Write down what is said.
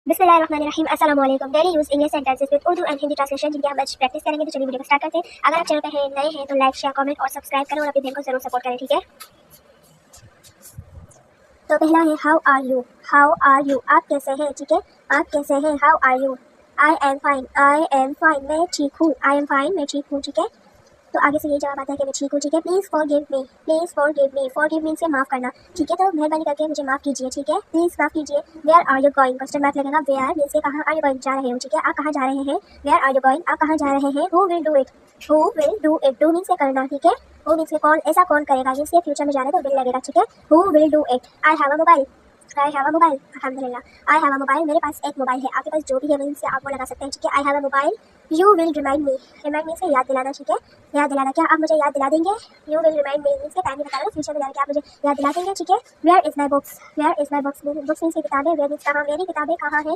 बिस्मिल्लाहिर्रहमानिर्रहीम अस्सलाम वालेकुम। Daily use English sentences with Urdu and Hindi translation जिनकी हम आज प्रैक्टिस करेंगे। तो चलिए वीडियो को स्टार्ट करते हैं। अगर आप चैनल पर नए हैं तो लाइक शेयर कमेंट और सब्सक्राइब करें और अपनी बहन को जरूर सपोर्ट करें, ठीक है। तो पहला है how are you. How are you, आप कैसे हैं, ठीक है। आप कैसे हैं, how are you. I am fine, I am fine, मैं ठीक हूँ। आई एम फाइन, मैं ठीक हूँ, ठीक है। तो आगे से ये जवाब आता है कि मैं ठीक हूँ, ठीक है। Please forgive me, please forgive me, forgive mean से माफ़ करना, ठीक है। तो मेहरबानी करके मुझे माफ़ कीजिए, ठीक है। प्लीज़ माफ़ कीजिए। Where are you going, question mark लगेगा। वेयर मीन से कहाँ, आर यू गोइंग जा रहे हो, ठीक है। आप कहाँ जा रहे हैं। वेयर आर यू गोइंग, आप कहाँ जा रहे हैं। Who will do it, who will do it, do mean से करना, ठीक है। हु मीन से कौन, ऐसा कौन करेगा, मीन से फ्यूचर में जा रहे हैं तो विल लगेगा, ठीक है। Who will do it. I have a mobile, I have a mobile, अल्हम्दुलिल्लाह। आई हैव अ मोबाइल, मेरे पास एक मोबाइल है। आपके पास जो भी है मीन से आप वो लगा सकते हैं, ठीक है। आई have a mobile. You will remind me, remind me से याद दिलाना, ठीक है। याद दिलाना, क्या आप मुझे याद दिला देंगे। You will remind me mean से टाइम बता रहे हो, फ्यूचर में जा रहे हैं, आप मुझे याद दिला देंगे, ठीक है। Where is my books, where is my books, books mean से किताबें। वेयर मीन्स कहाँ, मेरी किताबें कहाँ है।